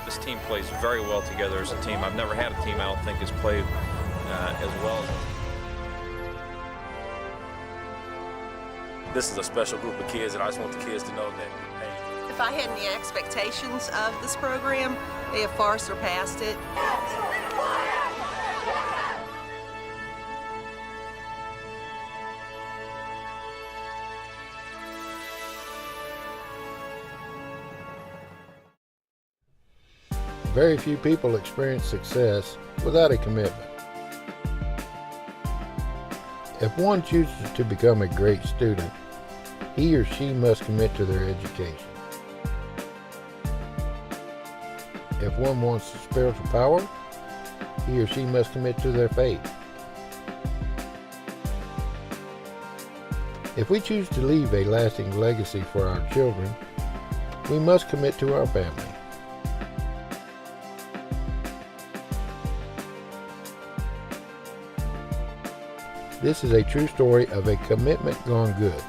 This team plays very well together as a team. I've never had a team I don't think has played as well as this is a special group of kids, and I just want the kids to know that, hey. If I had any expectations of this program, they have far surpassed it. Very few people experience success without a commitment. If one chooses to become a great student, he or she must commit to their education. If one wants spiritual power, he or she must commit to their faith. If we choose to leave a lasting legacy for our children, we must commit to our family. This is a true story of a commitment gone good.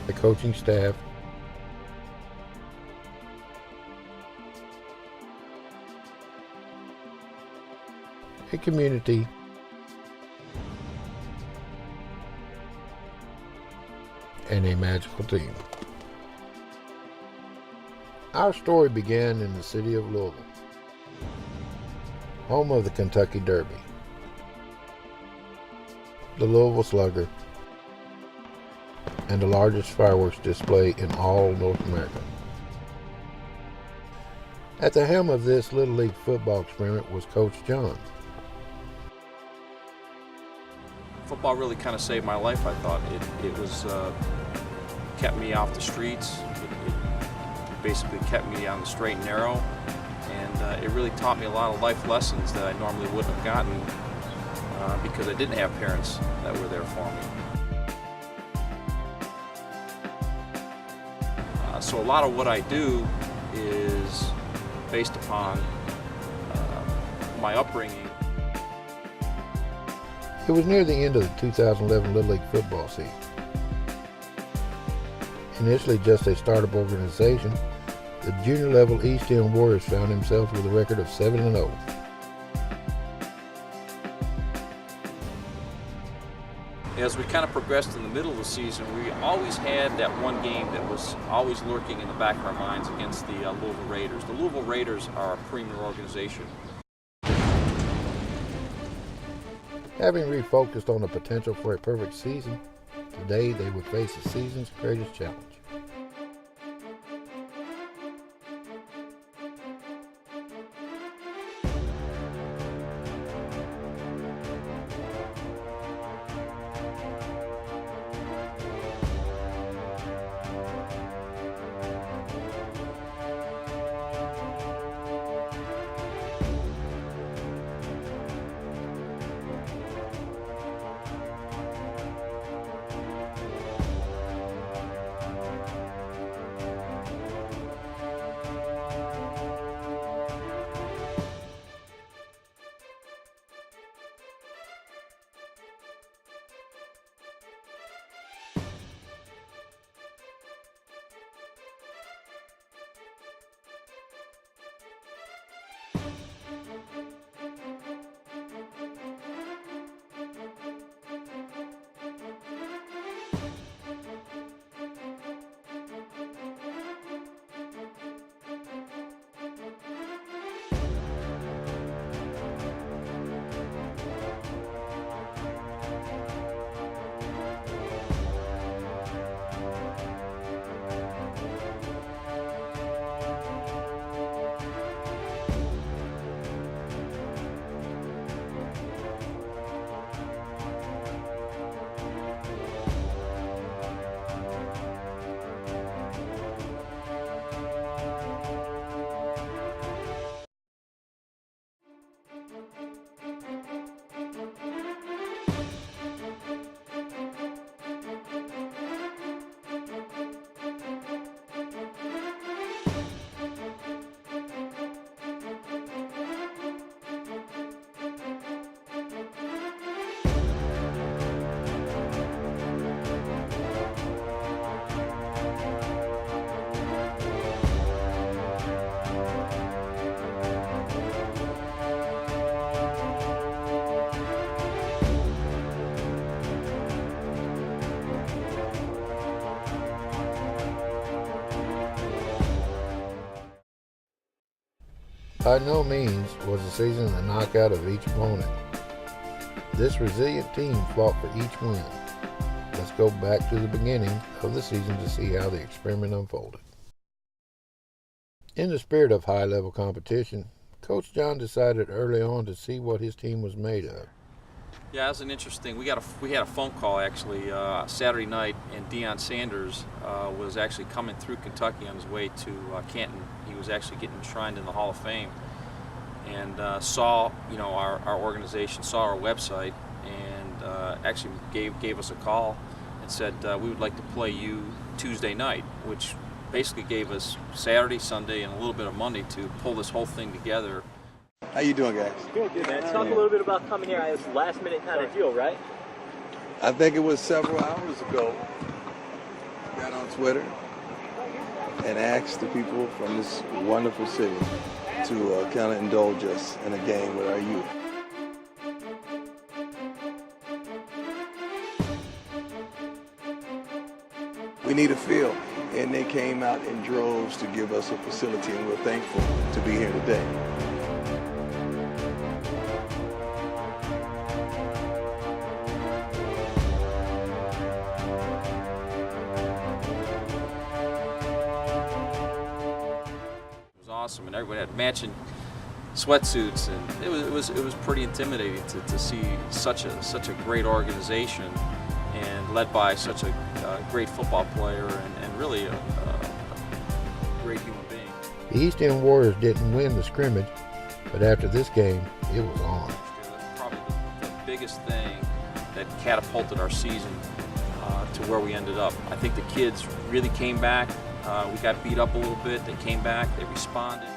The coaching staff, a community, and a magical team. Our story began in the city of Louisville, home of the Kentucky Derby, the Louisville Slugger, and the largest fireworks display in all North America. At the helm of this Little League football experiment was Coach John. football really kind of saved my life. I thought it was kept me off the streets. It basically kept me on the straight and narrow, and it really taught me a lot of life lessons that I normally wouldn't have gotten because I didn't have parents that were there for me. So a lot of what I do is based upon my upbringing. It was near the end of the 2011 Little League football season. Initially just a startup organization, the junior level East End Warriors found themselves with a record of 7-0. As we kind of progressed in the middle of the season, we always had that one game that was always lurking in the back of our minds against the Louisville Raiders. The Louisville Raiders are a premier organization. Having refocused on the potential for a perfect season, today they would face the season's greatest challenge. By no means was the season a knockout of each opponent. This resilient team fought for each win. Let's go back to the beginning of the season to see how the experiment unfolded. In the spirit of high-level competition, Coach John decided early on to see what his team was made of. Yeah, it was an interesting. We had a phone call actually Saturday night, and Deion Sanders was actually coming through Kentucky on his way to Canton. He was actually getting enshrined in the Hall of Fame, and saw our organization, saw our website, and actually gave us a call and said we would like to play you Tuesday night, which basically gave us Saturday, Sunday, and a little bit of Monday to pull this whole thing together. How you doing, guys? Good, man. Talk a little bit about coming here. It's a last-minute kind of deal, right? I think it was several hours ago. Got on Twitter and asked the people from this wonderful city to kind of indulge us in a game with our youth. We need a field, and they came out in droves to give us a facility, and we're thankful to be here today. Awesome, and everybody had matching sweatsuits, and it was pretty intimidating to see such a great organization, and led by such a great football player and really a great human being. The East End Warriors didn't win the scrimmage, but after this game, it was on. That's probably the biggest thing that catapulted our season to where we ended up. I think the kids really came back. We got beat up a little bit. They came back. They responded.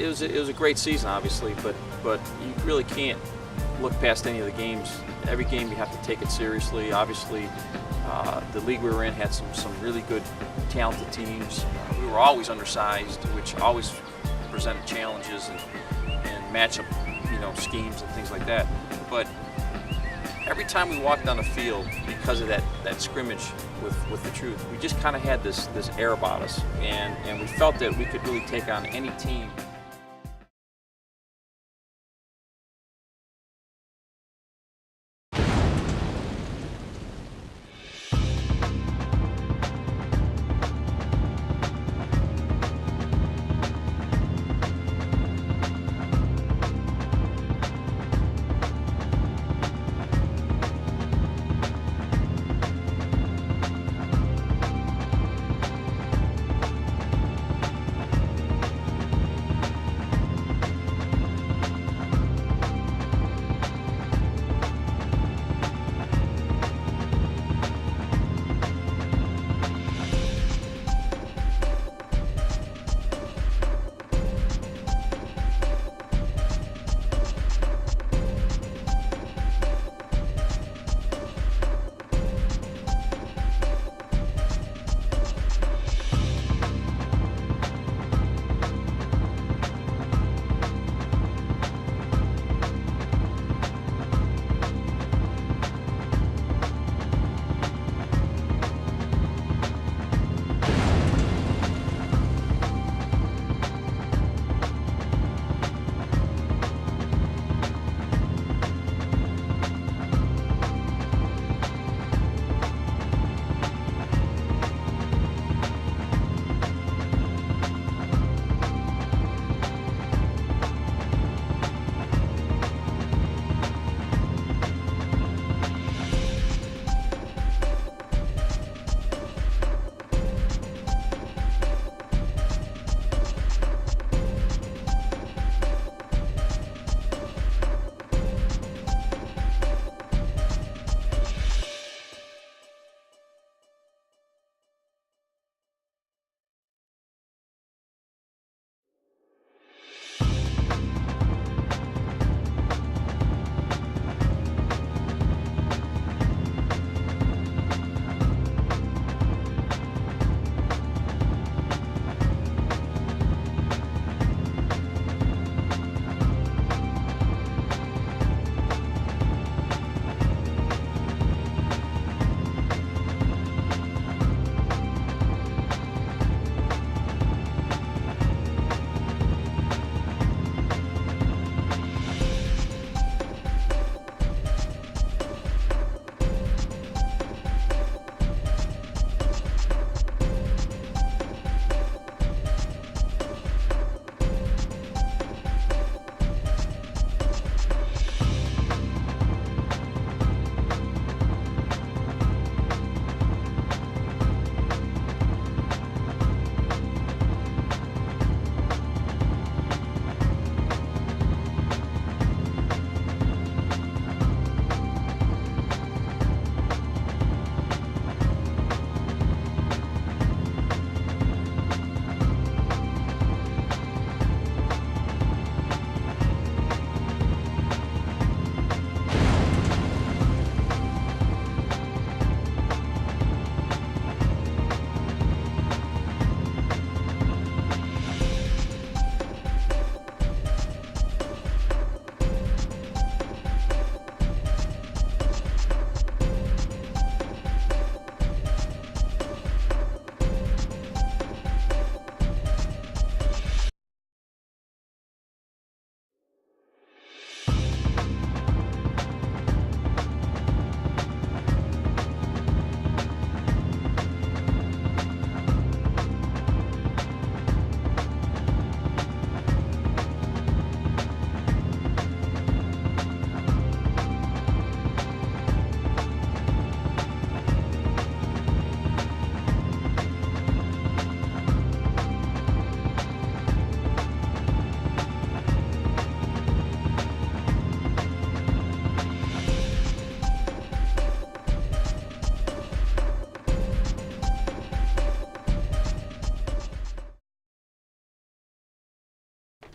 it was a great season, obviously, but you really can't look past any of the games. Every game you have to take it seriously. Obviously, the league we were in had some really good, talented teams. We were always undersized, which always presented challenges and matchup, schemes and things like that. But every time we walked on the field, because of that scrimmage with the truth, we just kind of had this air about us, and we felt that we could really take on any team.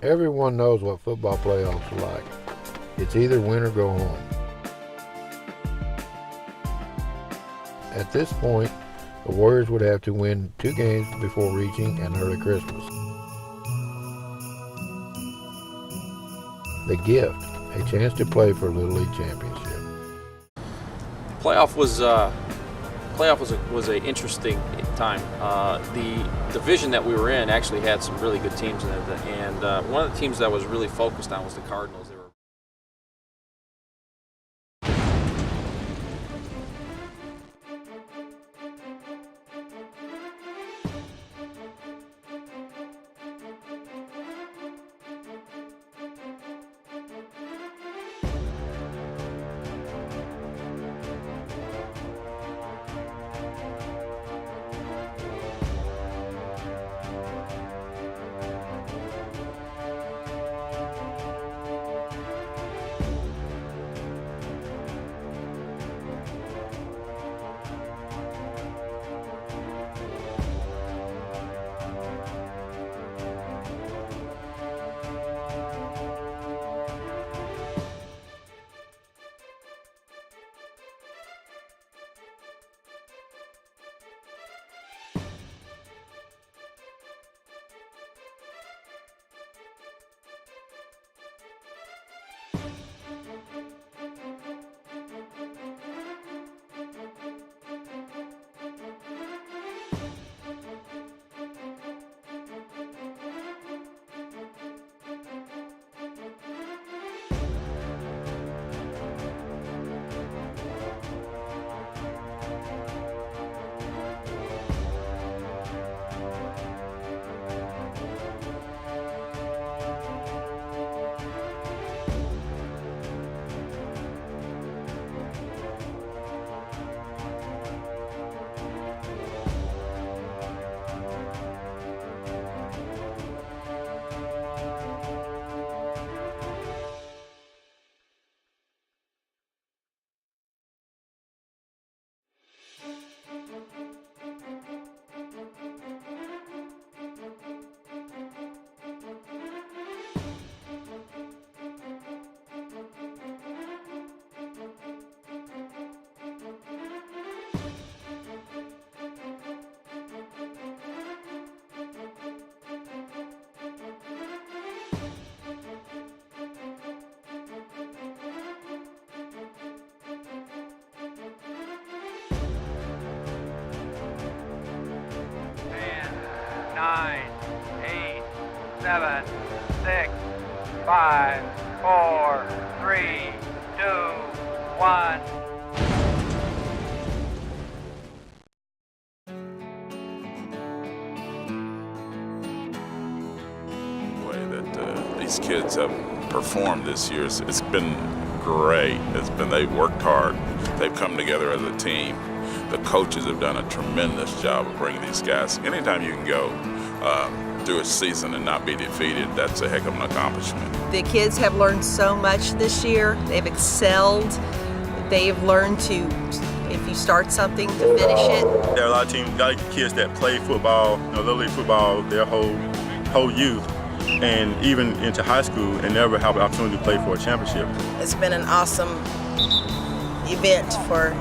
Everyone knows what football playoffs are like. It's either win or go home. At this point, the Warriors would have to win 2 games before reaching an early Christmas. The gift, a chance to play for a Little League championship. Playoff was an interesting time. The division that we were in actually had some really good teams in it, and one of the teams that was really focused on was the Cardinals. They were Nine, 8, 7, 6, 5, 4, 3, 2, 1. Way that these kids have performed this year, it's been great. They've worked hard. They've come together as a team. The coaches have done a tremendous job of bringing these guys. Anytime you can go through a season and not be defeated, that's a heck of an accomplishment. The kids have learned so much this year. They've excelled. They've learned to, if you start something, to finish it. There are a lot of kids that play football, Little League football, their whole youth, and even into high school, and never have an opportunity to play for a championship. It's been an awesome event for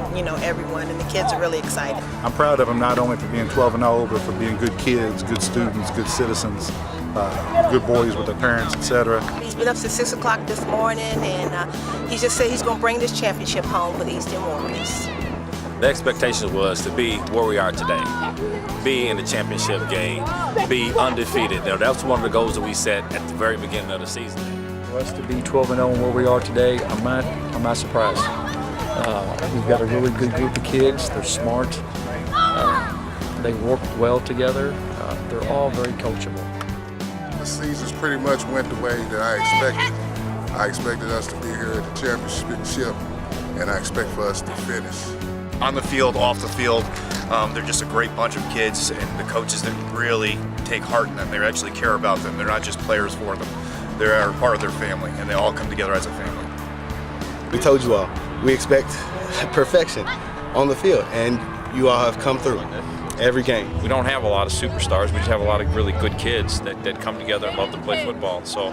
everyone, and the kids are really excited. I'm proud of them not only for being 12-0, but for being good kids, good students, good citizens, good boys with their parents, etc. He's been up since 6 o'clock this morning, and he just said he's going to bring this championship home for the Eastern Warriors. The expectation was to be where we are today, be in the championship game, be undefeated. Now, that's one of the goals that we set at the very beginning of the season. For us to be 12-0 where we are today, I'm not surprised. We've got a really good group of kids. They're smart. They work well together. They're all very coachable. The season's pretty much went the way that I expected. I expected us to be here at the championship, and I expect for us to finish. On the field, off the field, they're just a great bunch of kids, and the coaches that really take heart in them. They actually care about them. They're not just players for them. They're part of their family, and they all come together as a family. We told you all, we expect perfection on the field, and you all have come through. every game. We don't have a lot of superstars. We just have a lot of really good kids that come together and love to play football. So.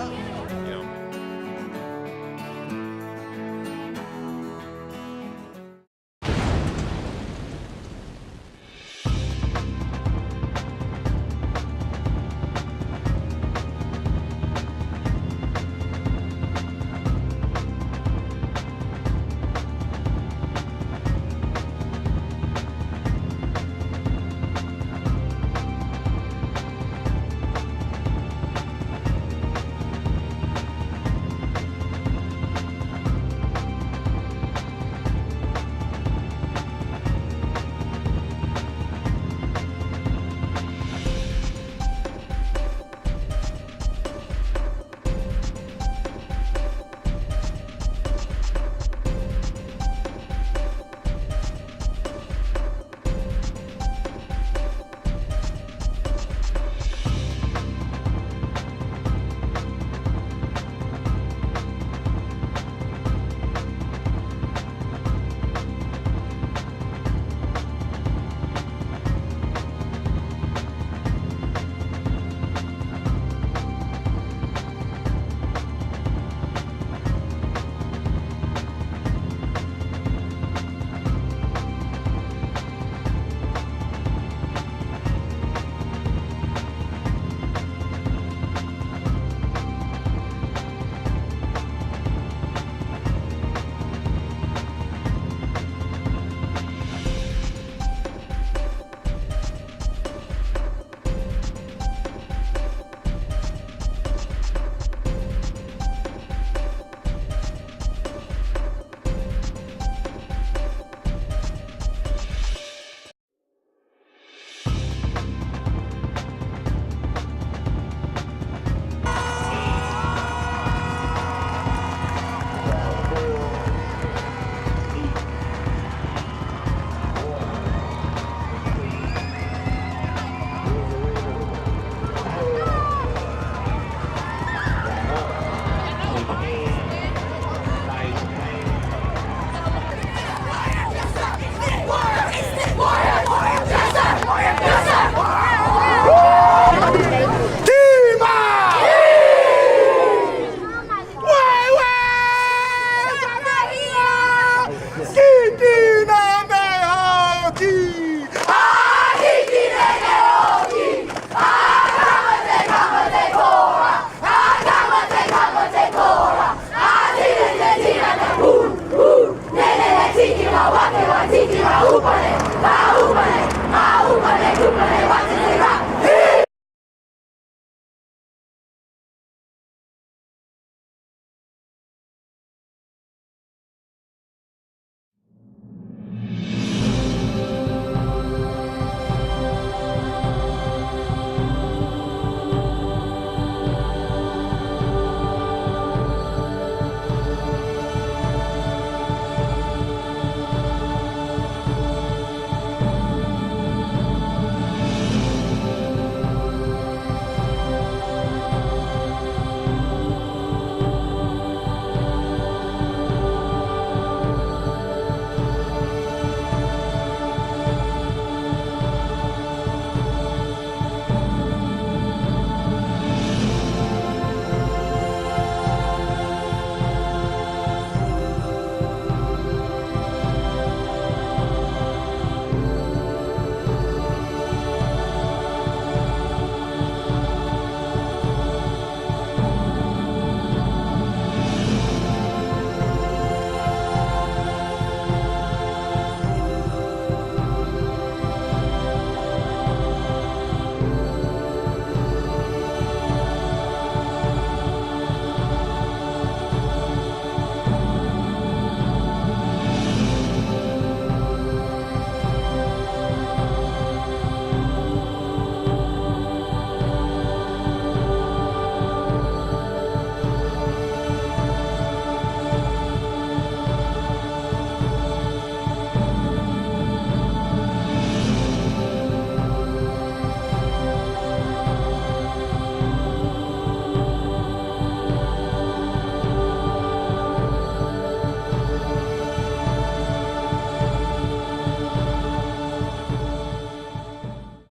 Walking